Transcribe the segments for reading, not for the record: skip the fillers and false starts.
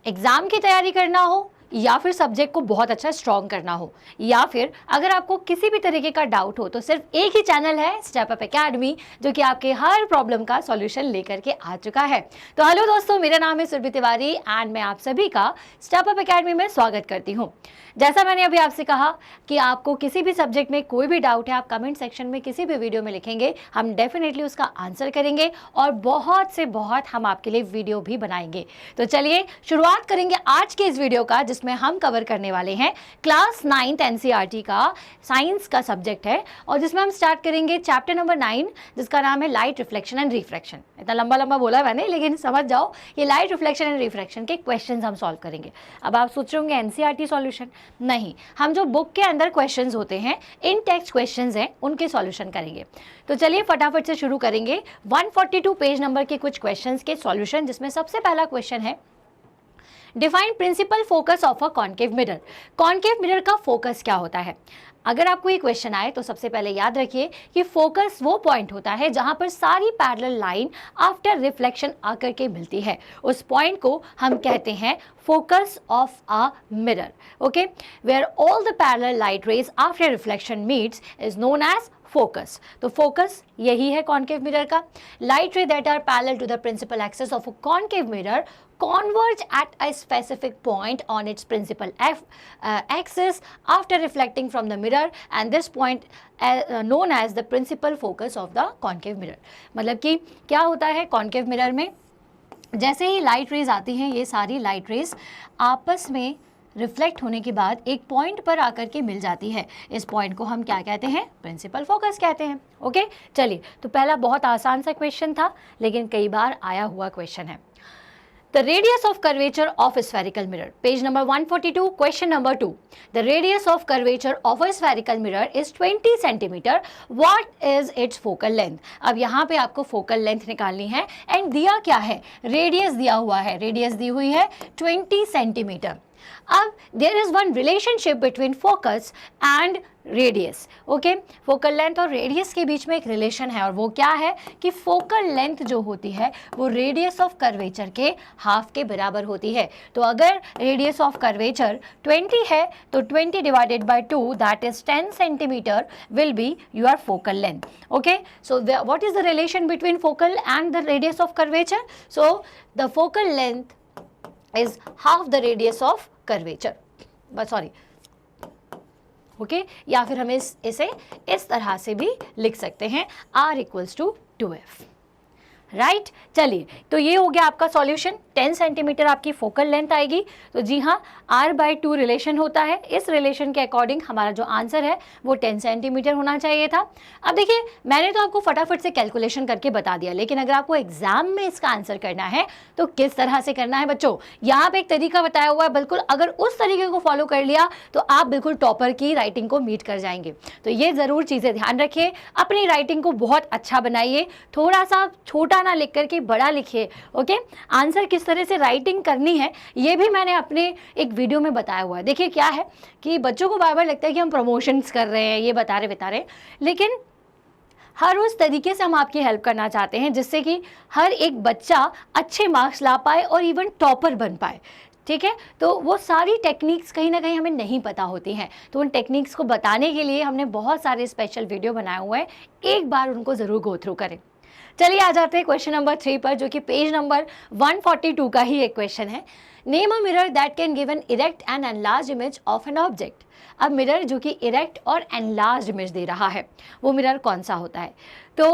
Exam की तैयारी करना हो या फिर सब्जेक्ट को बहुत अच्छा स्ट्रॉन्ग करना हो, या फिर अगर आपको किसी भी तरीके का डाउट हो तो सिर्फ एक ही चैनल है स्टेप अप एकेडमी, जो कि आपके हर प्रॉब्लम का सॉल्यूशन लेकर के आ चुका है। तो हेलो दोस्तों, मेरा नाम है सुरभि तिवारी एंड मैं आप सभी का स्टेप अप एकेडमी में स्वागत करती हूँ। जैसा मैंने अभी आपसे कहा कि आपको किसी भी सब्जेक्ट में कोई भी डाउट है, आप कमेंट सेक्शन में किसी भी वीडियो में लिखेंगे, हम डेफिनेटली उसका आंसर करेंगे और बहुत से बहुत हम आपके लिए वीडियो भी बनाएंगे। तो चलिए शुरुआत करेंगे आज के इस वीडियो का, जिसमें हम कवर करने वाले हैं क्लास 9th एनसीईआरटी का साइंस का सब्जेक्ट है, और जिसमें हम स्टार्ट करेंगे चैप्टर नंबर 9, जिसका नाम है लाइट रिफ्लेक्शन एंड रिफ्रैक्शन। इतना लंबा लंबा बोला मैंने, लेकिन समझ जाओ, ये लाइट रिफ्लेक्शन एंड रिफ्रैक्शन के क्वेश्चंस हम सॉल्व करेंगे। अब आप सोच रहे होंगे एनसीईआरटी सॉल्यूशन, नहीं, हम जो बुक के अंदर क्वेश्चंस होते हैं, इन टेक्स्ट क्वेश्चंस हैं, उनके सॉल्यूशन करेंगे। तो चलिए फटाफट से शुरू करेंगे 142 पेज नंबर के कुछ क्वेश्चंस के सॉल्यूशन, जिसमें सबसे पहला क्वेश्चन है define principal focus of a concave mirror. Concave mirror का फोकस क्या होता है? अगर आपको ये क्वेश्चन आए तो सबसे पहले याद रखिए कि फोकस वो पॉइंट होता है जहां पर सारी पैरेलल लाइन आफ्टर रिफ्लेक्शन आकर के मिलती है। उस पॉइंट को हम कहते हैं focus of a mirror. Okay, where all the parallel light rays after reflection meets is known as focus. तो फोकस यही है कॉन्केव मिरर का। Light ray that are parallel to the principal axis of a concave mirror converge at a specific point on its principal axis after reflecting from the mirror, and this point known as the principal focus of the concave mirror। मतलब कि क्या होता है concave mirror में, जैसे ही light rays आती हैं, ये सारी लाइट रेज आपस में रिफ्लेक्ट होने के बाद एक पॉइंट पर आकर के मिल जाती है। इस पॉइंट को हम क्या कहते हैं? प्रिंसिपल फोकस कहते हैं। ओके, चलिए, तो पहला बहुत आसान सा क्वेश्चन था, लेकिन कई बार आया हुआ क्वेश्चन है। The radius of curvature of a spherical mirror. Page number 142, question number 2. The radius of curvature of a spherical mirror is 20 centimeter. What is its focal length? अब यहाँ पे आपको focal length निकालनी है, एंड दिया क्या है? रेडियस दिया हुआ है, रेडियस दी हुई है 20 सेंटीमीटर। अब there is one relationship between focus and radius. Okay, focal length और रेडियस के बीच में एक रिलेशन है, और वो क्या है कि फोकल लेंथ जो होती है वो रेडियस ऑफ कर्वेचर के हाफ के बराबर होती है। तो अगर रेडियस ऑफ कर्वेचर 20 है तो 20 divided by 2, that is 10 centimetre, will be your focal length. Okay, so what is the relation between focal and the radius of curvature? So the focal length is half the radius of curvature, but sorry, okay, या फिर हम इसे इस तरह से भी लिख सकते हैं, r equals to 2f, right. चलिए, तो ये हो गया आपका सॉल्यूशन। 10 सेंटीमीटर आपकी फोकल लेंथ आएगी। तो जी हाँ, r/2 रिलेशन होता है। इस रिलेशन के अकॉर्डिंग हमारा जो आंसर है वो 10 सेंटीमीटर होना चाहिए था। अब देखिए, मैंने तो आपको फटाफट से कैलकुलेशन करके बता दिया, लेकिन अगर आपको एग्जाम में इसका आंसर करना है तो किस तरह से करना है बच्चों? यहाँ पे एक तरीका बताया हुआ है, बिल्कुल अगर उस तरीके को फॉलो कर लिया तो आप बिल्कुल टॉपर की राइटिंग को मीट कर जाएंगे। तो ये ज़रूर चीज़ें ध्यान रखिए, अपनी राइटिंग को बहुत अच्छा बनाइए, थोड़ा सा छोटा ना लिख करके बड़ा लिखिए। ओके, आंसर किस तरह से राइटिंग करनी है ये भी मैंने अपने एक वीडियो में बताया हुआ है। देखिए, क्या है कि बच्चों को बार बार लगता है कि हम प्रमोशंस कर रहे हैं, ये बता रहे, लेकिन हर उस तरीके से हम आपकी हेल्प करना चाहते हैं जिससे कि हर एक बच्चा अच्छे मार्क्स ला पाए और इवन टॉपर बन पाए। ठीक है, तो वो सारी टेक्निक्स कहीं ना कहीं हमें नहीं पता होती हैं, तो उन टेक्निक्स को बताने के लिए हमने बहुत सारे स्पेशल वीडियो बनाए हुए हैं, एक बार उनको ज़रूर गो थ्रू करें। चलिए आ जाते हैं क्वेश्चन नंबर 3 पर, जो कि पेज नंबर 142 का ही एक क्वेश्चन है। Name a mirror that can give an erect and enlarge image of an object. अब मिरर जो कि इरेक्ट और एनलार्ज इमेज दे रहा है, वो मिरर कौन सा होता है? तो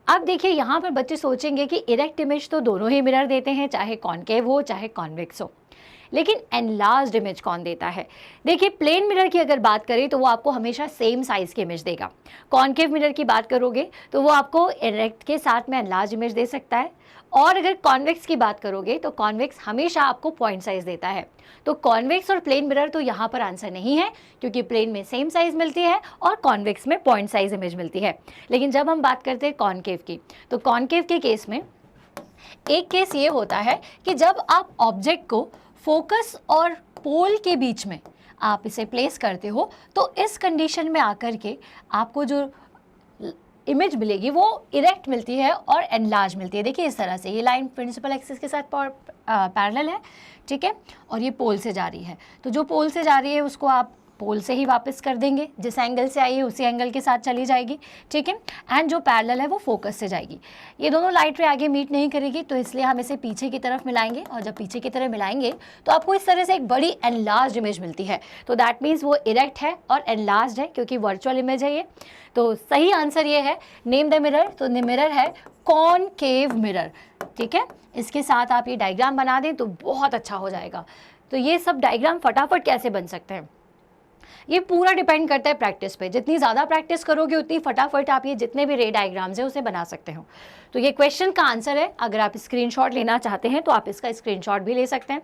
अब देखिए, यहाँ पर बच्चे सोचेंगे कि इरेक्ट इमेज तो दोनों ही मिरर देते हैं, चाहे कॉनकेव हो चाहे कॉन्वेक्स हो, लेकिन एनलार्ज्ड इमेज कौन देता है? देखिए, प्लेन मिरर की अगर बात करें तो वो आपको हमेशा सेम साइज की इमेज देगा। कॉन्केव मिरर की बात करोगे तो वो आपको इरेक्ट के साथ में एनलार्ज इमेज दे सकता है, और अगर कॉन्वेक्स की बात करोगे तो कॉन्वेक्स हमेशा आपको पॉइंट साइज देता है। तो कॉन्वेक्स और प्लेन मिरर तो यहाँ पर आंसर नहीं है, क्योंकि प्लेन में सेम साइज मिलती है और कॉन्वेक्स में पॉइंट साइज इमेज मिलती है। लेकिन जब हम बात करते हैं कॉन्केव की, तो कॉन्केव के केस में एक केस ये होता है कि जब आप ऑब्जेक्ट को फोकस और पोल के बीच में आप इसे प्लेस करते हो, तो इस कंडीशन में आकर के आपको जो इमेज मिलेगी वो इरेक्ट मिलती है और एनलार्ज मिलती है। देखिए इस तरह से, ये लाइन प्रिंसिपल एक्सिस के साथ पैरेलल है, ठीक है, और ये पोल से जा रही है। तो जो पोल से जा रही है उसको आप पोल से ही वापस कर देंगे, जिस एंगल से आई है उसी एंगल के साथ चली जाएगी, ठीक है। एंड जो पैरेलल है वो फोकस से जाएगी। ये दोनों लाइट रे आगे मीट नहीं करेगी, तो इसलिए हम इसे पीछे की तरफ मिलाएंगे, और जब पीछे की तरफ मिलाएंगे तो आपको इस तरह से एक बड़ी एनलार्ज इमेज मिलती है। तो दैट मीन्स वो इरेक्ट है और एनलार्ज है, क्योंकि वर्चुअल इमेज है ये। तो सही आंसर ये है, नेम द मिरर। तो मिरर है कॉनकेव मिरर, ठीक है। इसके साथ आप ये डायग्राम बना दें तो बहुत अच्छा हो जाएगा। तो ये सब डायग्राम फटाफट कैसे बन सकते हैं, ये पूरा डिपेंड करता है प्रैक्टिस पे। जितनी ज़्यादा प्रैक्टिस करोगे उतनी फटाफट आप ये जितने भी रे डायग्राम्स हैं उसे बना सकते हो। तो ये क्वेश्चन का आंसर है। अगर आप स्क्रीनशॉट लेना चाहते हैं तो आप इसका स्क्रीनशॉट भी ले सकते हैं।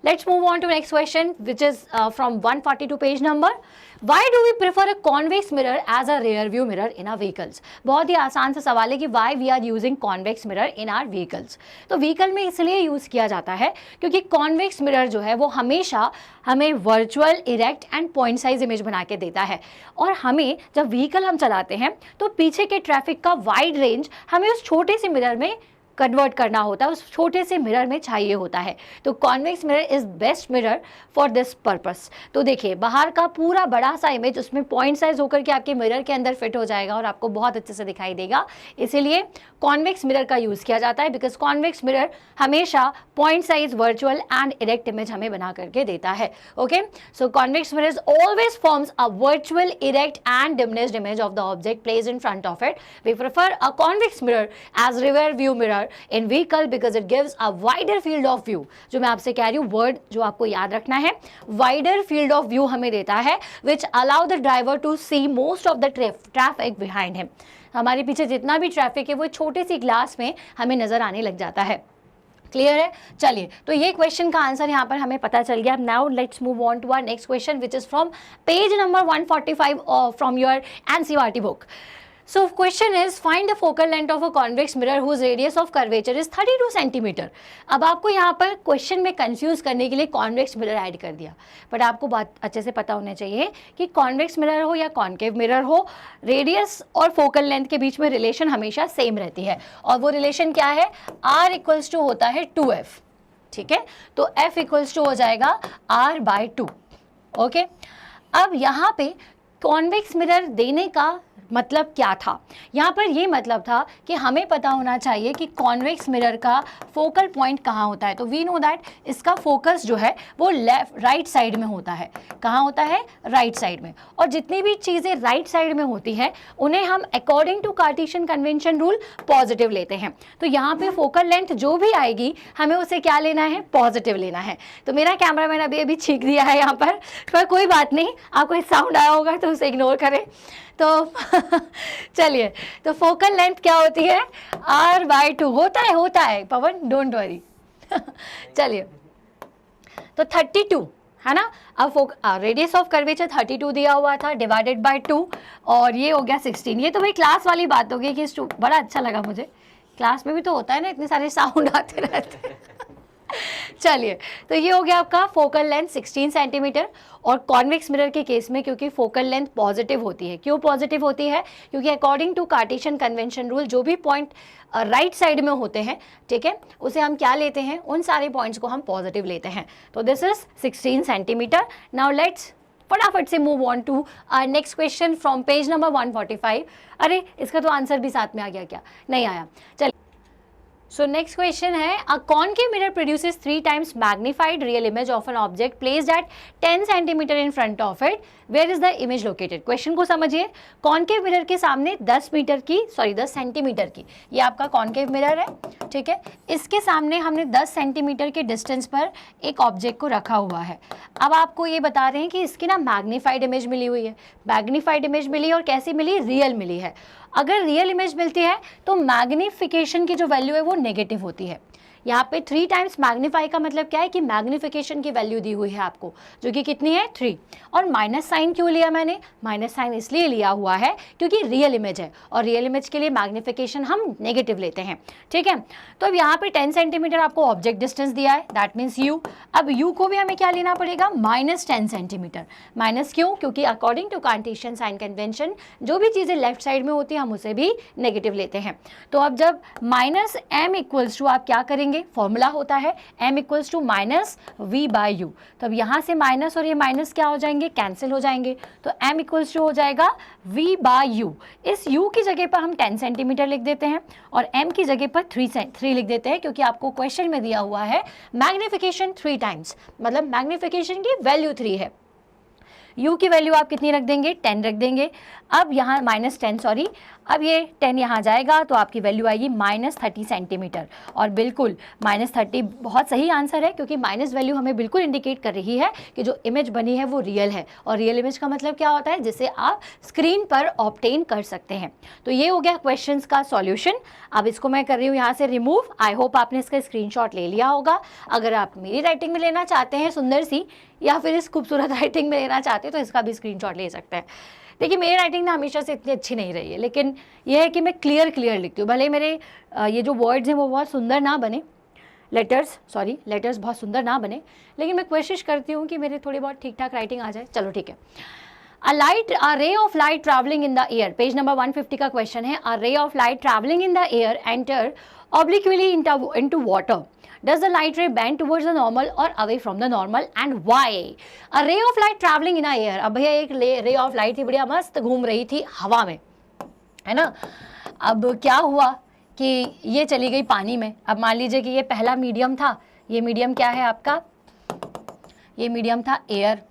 Let's move on to next question, which is from 142 page number. Why do we prefer a convex mirror as a rear view mirror in our vehicles? बहुत ही आसान सा सवाल है कि why we are using convex mirror in our vehicles. तो vehicle में इसलिए use किया जाता है क्योंकि कॉन्वेक्स मिरर जो है वो हमेशा हमें virtual, erect and point size image बना के देता है। और हमें जब व्हीकल हम चलाते हैं तो पीछे के ट्रैफिक का वाइड रेंज हमें उस छोटे से मिरर में कन्वर्ट करना होता है, उस छोटे से मिरर में चाहिए होता है। तो convex mirror is best mirror for this purpose. तो देखिए बाहर का पूरा बड़ा सा इमेज उसमें पॉइंट साइज होकर के आपके मिरर के अंदर फिट हो जाएगा और आपको बहुत अच्छे से दिखाई देगा। इसीलिए कॉन्वेक्स मिरर का यूज़ किया जाता है, बिकॉज कॉन्वेक्स मिरर हमेशा point size, virtual and erect image हमें बना करके देता है। Okay, so convex mirror always forms a virtual, erect and diminished image of the object placed in front of it. We prefer a convex mirror as rear view mirror in vehicle because it gives a wider field of view। जो मैं आपसे कह रही हूँ word जो आपको याद रखना है, wider field of view हमें देता है, which allow the driver to see most of the traffic behind him। हमारे पीछे जितना भी ट्रैफिक है वो छोटे सी ग्लास में हमें नजर आने लग जाता है। क्लियर है? चलिए, तो ये क्वेश्चन का आंसर यहाँ पर हमें पता चल गया। Now let's move on to our next question which is from page number 145 from your NCERT book. So question is find the focal length of a convex mirror whose radius of curvature is 32 centimetre. अब आपको यहाँ पर question में confuse करने के लिए convex mirror add कर दिया, बट आपको बात अच्छे से पता होना चाहिए कि कॉन्वेक्स मिरर हो या कॉन्केव मिरर हो, रेडियस और फोकल लेंथ के बीच में रिलेशन हमेशा सेम रहती है। और वो रिलेशन क्या है? R इक्वल्स टू होता है 2F, ठीक है। तो F इक्वल्स टू हो जाएगा R/2। ओके, अब यहाँ पे कॉन्वेक्स मिरर देने का मतलब क्या था? यहाँ पर ये मतलब था कि हमें पता होना चाहिए कि कॉन्वेक्स मिरर का फोकल पॉइंट कहाँ होता है। तो वी नो दैट इसका फोकस जो है वो राइट साइड में होता है। कहाँ होता है? राइट साइड में। और जितनी भी चीज़ें राइट साइड में होती हैं उन्हें हम according to Cartesian convention rule positive लेते हैं। तो यहाँ पे फोकल लेंथ जो भी आएगी हमें उसे क्या लेना है? पॉजिटिव लेना है। तो मेरा कैमरामैन अभी छींक दिया है यहाँ पर कोई बात नहीं, आपको साउंड आया होगा तो उसे इग्नोर करें। तो चलिए, तो फोकल लेंथ क्या होती है? R/2 होता है पवन, डोंट वरी। चलिए, तो 32 है ना। अब रेडियस ऑफ कर्वेचर 32 दिया हुआ था, डिवाइडेड बाय 2, और ये हो गया 16। ये तो भाई क्लास वाली बात हो गई कि बड़ा अच्छा लगा मुझे। क्लास में भी तो होता है ना, इतने सारे साउंड आते रहते हैं। चलिए, तो ये हो गया आपका फोकल लेंथ 16 सेंटीमीटर। और कॉन्वेक्स मिरर के केस में क्योंकि फोकल लेंथ पॉजिटिव होती है, क्यों पॉजिटिव होती है? क्योंकि according to Cartesian convention rule जो भी पॉइंट राइट साइड में होते हैं, ठीक है, उसे हम क्या लेते हैं? उन सारे पॉइंट्स को हम पॉजिटिव लेते हैं। तो this is 16 centimetre. Now let's फटाफट से move on to next question from page number 145। अरे इसका तो आंसर भी साथ में आ गया क्या? नहीं आया। चलिए, सो नेक्स्ट क्वेश्चन है, a concave mirror produces 3 times magnified real image of an object placed at 10 centimetre in front of it, where is the image located. Question को समझिए, कॉनकेव मिरर के सामने 10 सेंटीमीटर की, ये आपका कॉनकेव मिरर है, ठीक है। इसके सामने हमने 10 सेंटीमीटर के डिस्टेंस पर एक ऑब्जेक्ट को रखा हुआ है। अब आपको ये बता रहे हैं कि इसकी ना मैग्नीफाइड इमेज मिली हुई है। मैग्नीफाइड इमेज मिली और कैसी मिली? रियल मिली है। अगर रियल इमेज मिलती है तो मैग्नीफिकेशन की जो वैल्यू है वो नेगेटिव होती है। यहाँ पे 3 टाइम्स मैग्नीफाई का मतलब क्या है कि मैग्निफिकेशन की वैल्यू दी हुई है आपको, जो कि कितनी है 3। और माइनस साइन क्यों लिया मैंने? माइनस साइन इसलिए लिया हुआ है क्योंकि रियल इमेज है, और रियल इमेज के लिए मैग्निफिकेशन हम नेगेटिव लेते हैं, ठीक है। तो अब यहाँ पे 10 सेंटीमीटर आपको ऑब्जेक्ट डिस्टेंस दिया है, दैट मीन्स यू। अब यू को भी हमें क्या लेना पड़ेगा? -10 सेंटीमीटर। माइनस क्यों? क्योंकि according to Cartesian sign convention जो भी चीज़ें लेफ्ट साइड में होती है हम उसे भी नेगेटिव लेते हैं। तो अब जब -m इक्वल्स टू, आप क्या करेंगे? फॉर्मूला होता है m इक्वल्स टू -v/u। तो अब यहाँ से माइनस और ये माइनस क्या हो जाएंगे? कैंसिल हो जाएंगे। तो m इक्वल्स टू हो जाएगा v/u। इस u की जगह पर हम 10 सेंटीमीटर लिख देते हैं और m की जगह पर 3 लिख देते हैं, क्योंकि आपको क्वेश्चन में दिया हुआ है मैग्निफिकेशन 3 टाइम्स, मतलब मैग्निफिकेशन की वैल्यू 3 है। u की वैल्यू आप कितनी रख देंगे? 10 रख देंगे। अब यहाँ -10 सॉरी, अब ये 10 यहाँ जाएगा तो आपकी वैल्यू आएगी -30 सेंटीमीटर। और बिल्कुल -30 बहुत सही आंसर है, क्योंकि माइनस वैल्यू हमें बिल्कुल इंडिकेट कर रही है कि जो इमेज बनी है वो रियल है। और रियल इमेज का मतलब क्या होता है? जिसे आप स्क्रीन पर ऑब्टेन कर सकते हैं। तो ये हो गया क्वेश्चंस का सॉल्यूशन। अब इसको मैं कर रही हूँ यहाँ से रिमूव। आई होप आपने इसका स्क्रीनशॉट ले लिया होगा। अगर आप मेरी राइटिंग में लेना चाहते हैं सुंदर सी, या फिर इस खूबसूरत राइटिंग में लेना चाहते हैं, तो इसका भी स्क्रीनशॉट ले सकते हैं। देखिए मेरी राइटिंग ना हमेशा से इतनी अच्छी नहीं रही है, लेकिन यह है कि मैं क्लियर लिखती हूँ। भले मेरे ये जो वर्ड्स हैं वो बहुत सुंदर ना बने, लेटर्स बहुत सुंदर ना बने, लेकिन मैं कोशिश करती हूँ कि मेरे थोड़ी बहुत ठीक ठाक राइटिंग आ जाए। चलो ठीक है। A ray of light traveling in the air, page number 150 का क्वेश्चन है। A ray of light traveling in the air enter obliquely into water. Does the light ray bend towards the normal or away from the normal, and why? A ray of light traveling in the air. अब भैया एक ray of light थी, बढ़िया मस्त घूम रही थी हवा में, है ना। अब क्या हुआ कि ये चली गई पानी में। अब मान लीजिए कि ये पहला मीडियम था, ये मीडियम क्या है आपका? ये मीडियम था एयर,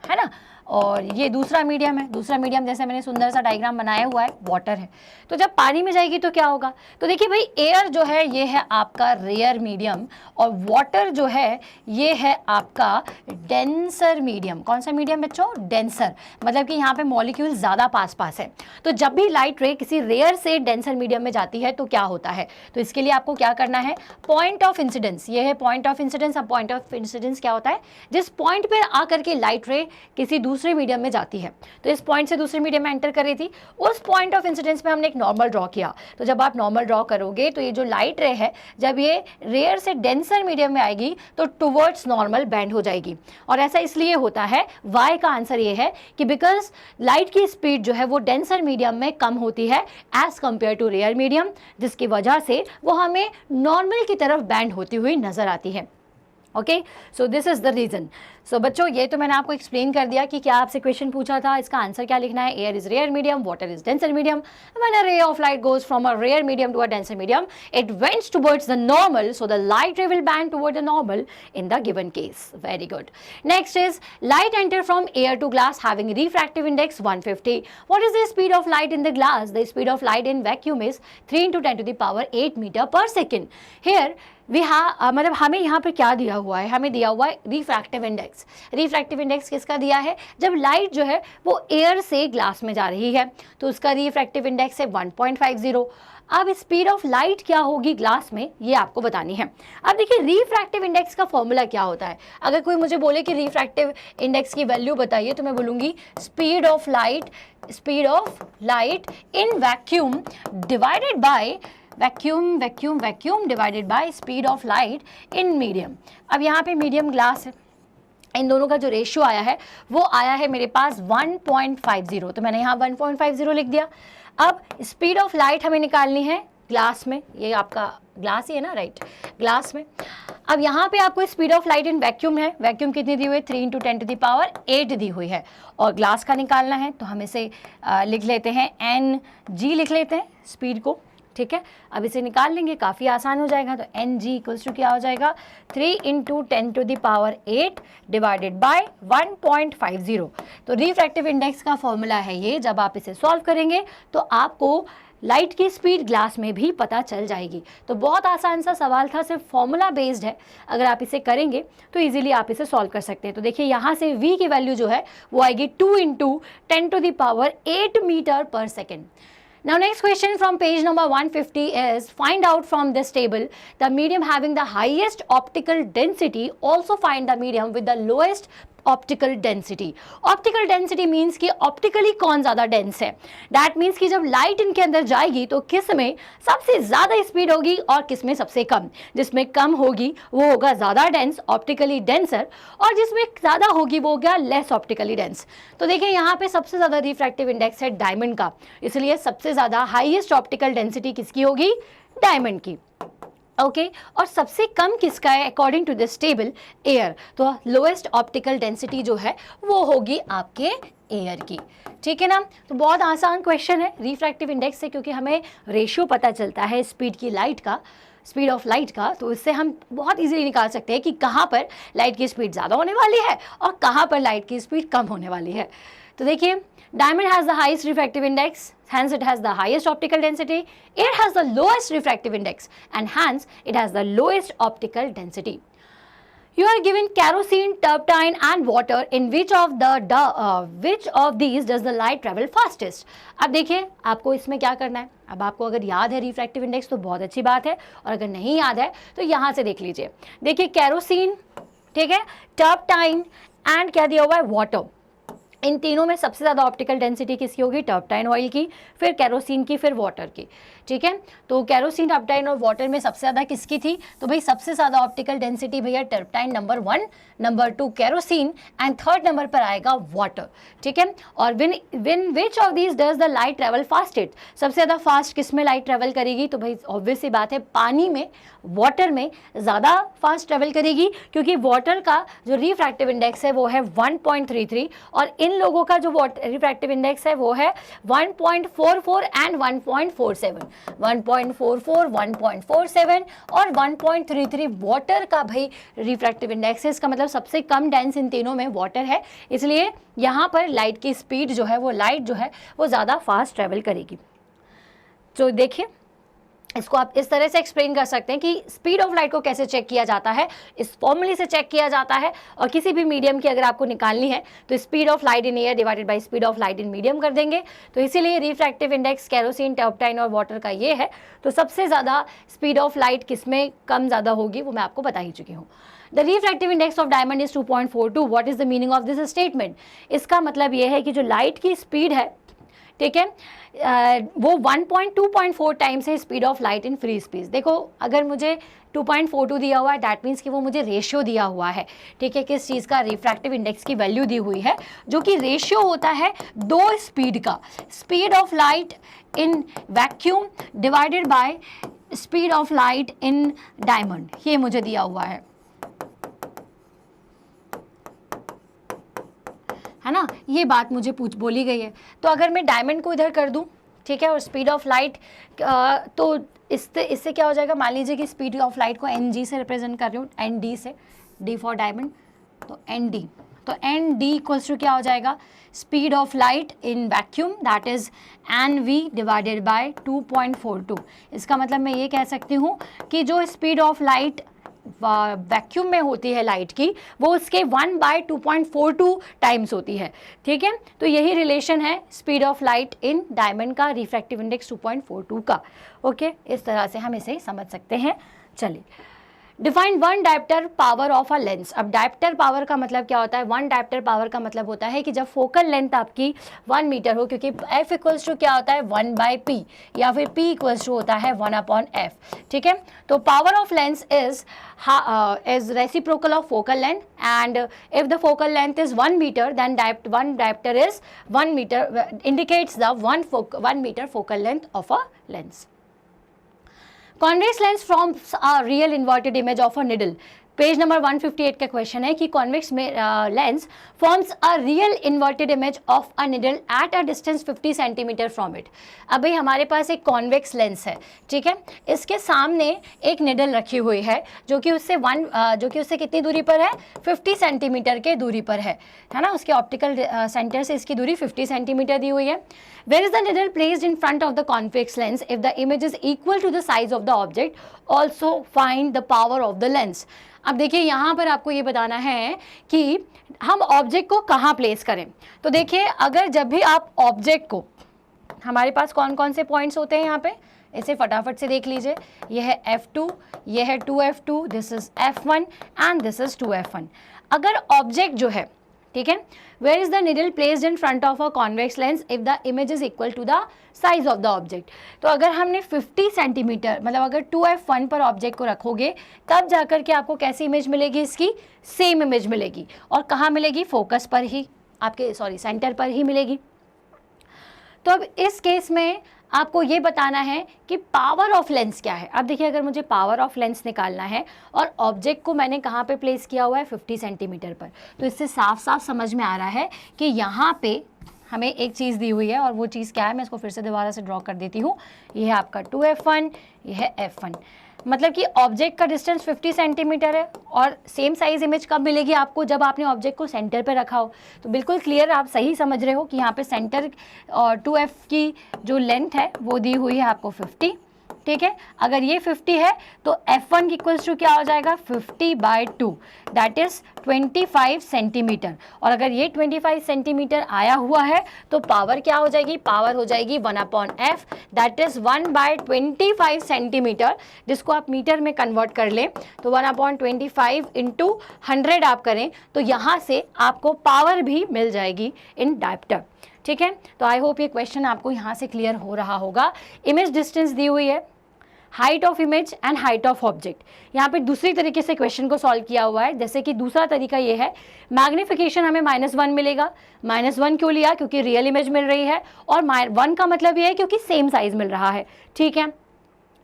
है ना। और ये दूसरा मीडियम है, दूसरा मीडियम जैसे मैंने सुंदर सा डायग्राम बनाया हुआ है वाटर है। तो जब पानी में जाएगी तो क्या होगा? तो देखिए भाई, एयर जो है ये है आपका रेयर मीडियम, और वाटर जो है ये है आपका डेंसर मीडियम। कौन सा मीडियम बच्चों? डेंसर, मतलब कि यहाँ पे मॉलिक्यूल ज़्यादा पास है। तो जब भी लाइट रे किसी रेयर से डेंसर मीडियम में जाती है तो क्या होता है? तो इसके लिए आपको क्या करना है? पॉइंट ऑफ इंसिडेंस, ये है पॉइंट ऑफ इंसिडेंस। अब पॉइंट ऑफ इंसिडेंस क्या होता है? जिस पॉइंट पर आकर के लाइट रे किसी दूसरे मीडियम में जाती है, तो इस पॉइंट से दूसरे मीडियम में एंटर कर रही थी, उस पॉइंट ऑफ इंसिडेंस में हमने एक नॉर्मल ड्रॉ किया। तो जब आप नॉर्मल ड्रॉ करोगे तो ये जो लाइट रे है, जब ये रेयर से डेंसर मीडियम में आएगी तो टुवर्ड्स नॉर्मल बेंड हो जाएगी। और ऐसा इसलिए होता है, वाई का आंसर ये है कि बिकॉज लाइट की स्पीड जो है वो डेंसर मीडियम में कम होती है as compare to rare medium, जिसकी वजह से वो हमें नॉर्मल की तरफ बेंड होती हुई नजर आती है। Okay, so this is the reason. So बच्चों, ये तो मैंने आपको एक्सप्लेन कर दिया कि क्या आपसे क्वेश्चन पूछा था, इसका आंसर क्या लिखना है। Air is rare medium, water is denser medium. When a ray of light goes from a rare medium to a denser medium, it bends towards the normal, so the light ray will bend toward the normal in the given case. Very good. Next is light enter from air to glass having refractive index 150. What is the speed of light in the glass? The speed of light in vacuum is 3 × 10⁸ metre पर second. Here मतलब हमें यहाँ पर क्या दिया हुआ है? हमें दिया हुआ है रिफ्रैक्टिव इंडेक्स। रिफ्रैक्टिव इंडेक्स किसका दिया है? जब लाइट जो है वो एयर से ग्लास में जा रही है तो उसका रिफ्रैक्टिव इंडेक्स है 1.50। अब स्पीड ऑफ लाइट क्या होगी ग्लास में, ये आपको बतानी है। अब देखिए, रिफ्रैक्टिव इंडेक्स का फॉर्मूला क्या होता है? अगर कोई मुझे बोले कि रिफ्रैक्टिव इंडेक्स की वैल्यू बताइए, तो मैं बोलूँगी speed of light in vacuum divided by vacuum divided by speed of light in medium. अब यहाँ पे मीडियम ग्लास है, इन दोनों का जो रेशियो आया है वो आया है मेरे पास 1.50, तो मैंने यहाँ 1.50 लिख दिया। अब स्पीड ऑफ लाइट हमें निकालनी है ग्लास में, ये आपका ग्लास ही है ना, राइट, ग्लास में। अब यहाँ पे आपको speed of light in vacuum है, वैक्यूम कितनी दी हुई है? 3 × 10⁸ दी हुई है, और ग्लास का निकालना है तो हम इसे लिख लेते हैं NG लिख लेते हैं स्पीड को, ठीक है। अब इसे निकाल लेंगे, काफ़ी आसान हो जाएगा। तो NG इक्वल्स टू क्या हो जाएगा? 3 × 10⁸ डिवाइडेड बाय 1.50। तो रिफ्रैक्टिव इंडेक्स का फॉर्मूला है ये। जब आप इसे सॉल्व करेंगे तो आपको लाइट की स्पीड ग्लास में भी पता चल जाएगी। तो बहुत आसान सा सवाल था, सिर्फ फॉर्मूला बेस्ड है। अगर आप इसे करेंगे तो इजीली आप इसे सॉल्व कर सकते हैं। तो देखिए, यहाँ से V की वैल्यू जो है वो आएगी 2 × 10⁸ मीटर पर second. Now next question from page number 150 is, find out from this table the medium having the highest optical density, also find the medium with the lowest optical density. Optical density means कि optically कौन ज़्यादा dense है। That means कि जब light इनके अंदर जाएगी तो किस में सबसे ज़्यादा स्पीड होगी और किस में सबसे कम। जिसमें कम होगी वो होगा ज़्यादा डेंस, ऑप्टिकली डेंसर, और जिसमें ज़्यादा होगी वो होगा लेस ऑप्टिकली डेंस। तो देखिए यहाँ पे सबसे ज़्यादा रिफ्रैक्टिव इंडेक्स है डायमंड का, इसलिए सबसे ज़्यादा हाईएस्ट ऑप्टिकल डेंसिटी किसकी होगी? डायमंड की। ओके और सबसे कम किसका है according to this table? Air. तो लोएस्ट ऑप्टिकल डेंसिटी जो है वो होगी आपके एयर की। ठीक है ना। तो बहुत आसान क्वेश्चन है रिफ्रैक्टिव इंडेक्स से, क्योंकि हमें रेशियो पता चलता है स्पीड की लाइट का, स्पीड ऑफ लाइट का, तो इससे हम बहुत इजीली निकाल सकते हैं कि कहाँ पर लाइट की स्पीड ज़्यादा होने वाली है और कहाँ पर लाइट की स्पीड कम होने वाली है। तो देखिए diamond has the highest refractive index, hence it has the highest optical density. Air has the lowest refractive index and hence it has the lowest optical density. You are given kerosene, turpentine and water. In which of these does the light travel fastest? अब देखिए आपको इसमें क्या करना है। अब आपको अगर याद है रिफ्रैक्टिव इंडेक्स तो बहुत अच्छी बात है, और अगर नहीं याद है तो यहाँ से देख लीजिए। देखिए केरोसिन, ठीक है, टर्पटाइन एंड क्या दिया हुआ है? वाटर। इन तीनों में सबसे ज़्यादा ऑप्टिकल डेंसिटी किसकी होगी? टर्पटाइन ऑयल की, फिर केरोसिन की, फिर वाटर की। ठीक है, तो केरोसिन, टर्पटाइन और वाटर में सबसे ज़्यादा किसकी थी? तो भाई सबसे ज़्यादा ऑप्टिकल डेंसिटी भैया turpentine number 1, number 2 kerosene and third number पर आएगा वाटर। ठीक है, और in which of these does the light travel fastest? सबसे ज़्यादा फास्ट किस में लाइट ट्रेवल करेगी? तो भाई ऑब्वियस सी बात है पानी में, वाटर में ज़्यादा फास्ट ट्रेवल करेगी, क्योंकि वाटर का जो रिफ्रैक्टिव इंडेक्स है वो है 1.33 और इन लोगों का जो रिफ्रैक्टिव इंडेक्स है वो है 1.44 एंड 1.47। 1.44, 1.47 और 1.33 वाटर का भाई रिफ्रैक्टिव इंडेक्स है। इसका मतलब सबसे कम डेंस इन तीनों में वाटर है, इसलिए यहाँ पर लाइट की स्पीड जो है वो लाइट जो है वो ज़्यादा फास्ट ट्रेवल करेगी। तो देखिए इसको आप इस तरह से एक्सप्लेन कर सकते हैं कि स्पीड ऑफ लाइट को कैसे चेक किया जाता है, इस फॉर्मूले से चेक किया जाता है। और किसी भी मीडियम की अगर आपको निकालनी है तो speed of light in air divided by speed of light in medium कर देंगे। तो इसीलिए रिफ्रैक्टिव इंडेक्स केरोसिन, टर्पटाइन और वाटर का ये है। तो सबसे ज़्यादा स्पीड ऑफ लाइट किसमें कम ज़्यादा होगी वो मैं आपको बता ही चुकी हूँ। The refractive index of diamond is 2.42। What is the meaning of this statement? इसका मतलब ये है कि जो लाइट की स्पीड है, ठीक है, वो 1.2.4 टाइम्स है speed of light in free space. देखो अगर मुझे 2.42 दिया हुआ है दैट मीन्स कि वो मुझे रेशियो दिया हुआ है। ठीक है, किस चीज़ का? रिफ्रैक्टिव इंडेक्स की वैल्यू दी हुई है, जो कि रेशियो होता है दो स्पीड का, speed of light in vacuum divided by speed of light in diamond. ये मुझे दिया हुआ है ना, ये बात मुझे बोली गई है। तो अगर मैं डायमंड को इधर कर दूं, ठीक है, और स्पीड ऑफ लाइट तो इससे क्या हो जाएगा? मान लीजिए कि स्पीड ऑफ लाइट को एन से रिप्रेजेंट कर रही हूँ, एन डी से, डी फॉर डायमंड, तो एन डी, तो एन डी इक्वल्स टू क्या हो जाएगा? Speed of light in vacuum that is N V divided by 2.42। इसका मतलब मैं ये कह सकती हूँ कि जो स्पीड ऑफ लाइट वैक्यूम में होती है लाइट की, वो उसके 1/2.42 टाइम्स होती है। ठीक है, तो यही रिलेशन है speed of light in diamond का, रिफ्रैक्टिव इंडेक्स 2.42 का। ओके, इस तरह से हम इसे समझ सकते हैं। चलिए, define one dioptre power of a lens. अब डायप्टर पावर का मतलब क्या होता है? वन डायप्टर पावर का मतलब होता है कि जब फोकल लेंथ आपकी 1 मीटर हो, क्योंकि f इक्वल्स टू क्या होता है? 1/p, या फिर p इक्वल्स टू होता है 1/f। ठीक है, तो power of lens is reciprocal of focal length, and if the focal length is 1 metre then one dioptre is 1 metre, indicates the 1 metre focal length of a lens. Convex lens forms a real inverted image of a needle. Page number 158 का question है कि convex lens forms a real inverted image of a needle at a distance 50 centimetre from it. अब भाई हमारे पास एक convex lens है, ठीक है, इसके सामने एक निडल रखी हुई है जो कि उससे कितनी दूरी पर है? 50 सेंटीमीटर के दूरी पर है ना। उसके ऑप्टिकल सेंटर से इसकी दूरी 50 सेंटीमीटर दी हुई है। Where is the needle placed in front of the convex lens? If the image is equal to the size of the object, also find the power of the lens. अब देखिए यहाँ पर आपको ये बताना है कि हम ऑब्जेक्ट को कहाँ प्लेस करें। तो देखिए अगर जब भी आप ऑब्जेक्ट को हमारे पास कौन कौन से पॉइंट्स होते हैं यहाँ पे, इसे फटाफट से देख लीजिए। ये है F2, ये है 2F2, this is F1 and this is 2F1। अगर ऑब्जेक्ट जो है, ठीक है, where is the needle placed in front of a convex lens if the image is equal to the size of the object. तो अगर हमने 50 centimetre, मतलब अगर 2F1 पर ऑब्जेक्ट को रखोगे तब जाकर के आपको कैसी इमेज मिलेगी, इसकी सेम इमेज मिलेगी। और कहाँ मिलेगी, फोकस पर ही, आपके सेंटर पर ही मिलेगी। तो अब इस केस में आपको ये बताना है कि पावर ऑफ लेंस क्या है। अब देखिए, अगर मुझे पावर ऑफ लेंस निकालना है और ऑब्जेक्ट को मैंने कहाँ पे प्लेस किया हुआ है, 50 सेंटीमीटर पर, तो इससे साफ साफ समझ में आ रहा है कि यहाँ पे हमें एक चीज़ दी हुई है, और वो चीज़ क्या है, मैं इसको फिर से दोबारा से ड्रॉ कर देती हूँ। ये है आपका 2F1, ये है F1। मतलब कि ऑब्जेक्ट का डिस्टेंस 50 सेंटीमीटर है, और सेम साइज इमेज कब मिलेगी आपको, जब आपने ऑब्जेक्ट को सेंटर पे रखा हो। तो बिल्कुल क्लियर, आप सही समझ रहे हो कि यहाँ पे सेंटर और 2F की जो लेंथ है वो दी हुई है आपको 50, ठीक है। अगर ये 50 है तो F1 की इक्वल्स टू क्या हो जाएगा, 50/2, दैट इज 25 सेंटीमीटर। और अगर ये 25 सेंटीमीटर आया हुआ है तो पावर क्या हो जाएगी, पावर हो जाएगी 1/f, दैट इज 1/25 सेंटीमीटर, जिसको आप मीटर में कन्वर्ट कर लें तो 1/25 इंटू 100 आप करें तो यहाँ से आपको पावर भी मिल जाएगी इन डायप्टर, ठीक है। तो आई होप ये क्वेश्चन आपको यहाँ से क्लियर हो रहा होगा। इमेज डिस्टेंस दी हुई है, height of image and height of object. यहाँ पे दूसरी तरीके से क्वेश्चन को सॉल्व किया हुआ है। जैसे कि दूसरा तरीका ये है, मैग्निफिकेशन हमें -1 मिलेगा। -1 क्यों लिया, क्योंकि रियल इमेज मिल रही है, और 1 का मतलब ये है क्योंकि सेम साइज मिल रहा है, ठीक है।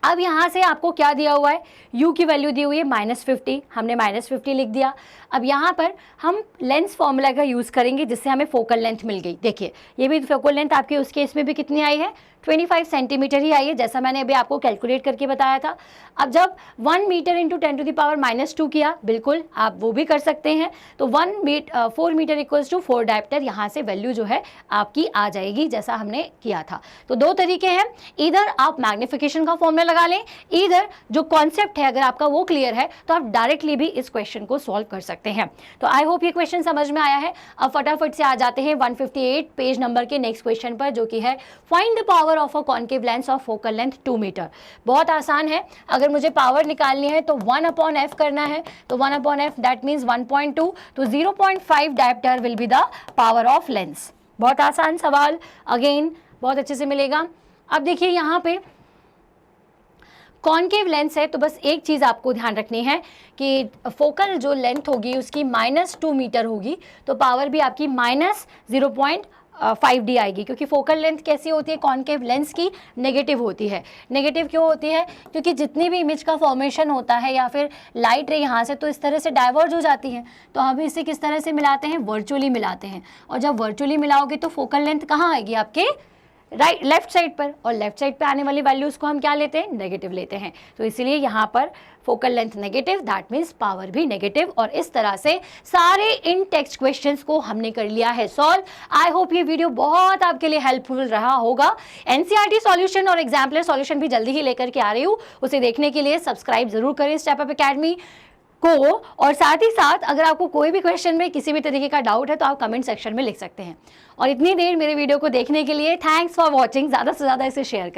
अब यहाँ से आपको क्या दिया हुआ है, u की वैल्यू दी हुई है -50, हमने -50 लिख दिया। अब यहाँ पर हम लेंस फॉर्मूला का यूज़ करेंगे जिससे हमें फोकल लेंथ मिल गई। देखिए, ये भी फोकल लेंथ आपकी उस केस में भी कितनी आई है, 25 सेंटीमीटर ही आई है, जैसा मैंने अभी आपको कैलकुलेट करके बताया था। अब जब 1 मीटर इंटू 10⁻⁻2 किया, बिल्कुल आप वो भी कर सकते हैं। तो 4 मीटर इक्वल्स टू 4 डायप्टर, यहाँ से वैल्यू जो है आपकी आ जाएगी, जैसा हमने किया था। तो दो तरीके हैं, इधर आप मैग्निफिकेशन का फॉर्मूला लगा लें, इधर जो कॉन्सेप्ट है अगर आपका वो क्लियर है तो आप डायरेक्टली भी इस क्वेश्चन को सॉल्व कर सकते हैं। तो आई होप ये क्वेश्चन समझ में आया है। अब फटाफट से आ जाते हैं 158 पेज नंबर के नेक्स्ट क्वेश्चन पर, जो कि है find the power of a concave lens of focal length 2 metre. बहुत आसान है, अगर मुझे पावर निकालनी है तो 1/f करना है, तो 1/f दैट मीन्स 1.2, तो 0.5 dioptre will be the power of lens. बहुत आसान सवाल, अगेन बहुत अच्छे से मिलेगा। अब देखिए, यहाँ पे कॉन्केव लेंस है, तो बस एक चीज़ आपको ध्यान रखनी है कि फोकल जो लेंथ होगी उसकी -2 मीटर होगी, तो पावर भी आपकी -0.5d आएगी, क्योंकि फोकल लेंथ कैसी होती है कॉन्केव लेंस की, नेगेटिव होती है। नेगेटिव क्यों होती है, क्योंकि जितनी भी इमेज का फॉर्मेशन होता है या फिर लाइट रे यहाँ से तो इस तरह से डाइवर्ज हो जाती है, तो हम इसे किस तरह से मिलाते हैं, वर्चुअली मिलाते हैं। और जब वर्चुअली मिलाओगे तो फोकल लेंथ कहाँ आएगी, आपके लेफ्ट साइड पर, और लेफ्ट साइड पे आने वाली वैल्यूज़ को हम क्या लेते हैं, नेगेटिव लेते हैं। तो इसीलिए यहाँ पर focal length negative, that means power भी नेगेटिव। और इस तरह से सारे इन टेक्स्ट क्वेश्चंस को हमने कर लिया है सॉल्व। आई होप ये वीडियो बहुत आपके लिए हेल्पफुल रहा होगा। एनसीईआरटी सॉल्यूशन और एग्जाम्पलर सॉल्यूशन भी जल्दी ही लेकर के आ रही हूँ, उसे देखने के लिए सब्सक्राइब जरूर करें स्टेप अप एकेडमी को। और साथ ही साथ अगर आपको कोई भी क्वेश्चन में किसी भी तरीके का डाउट है तो आप कमेंट सेक्शन में लिख सकते हैं। और इतनी देर मेरे वीडियो को देखने के लिए थैंक्स फॉर वॉचिंग। ज़्यादा से ज़्यादा इसे शेयर करें।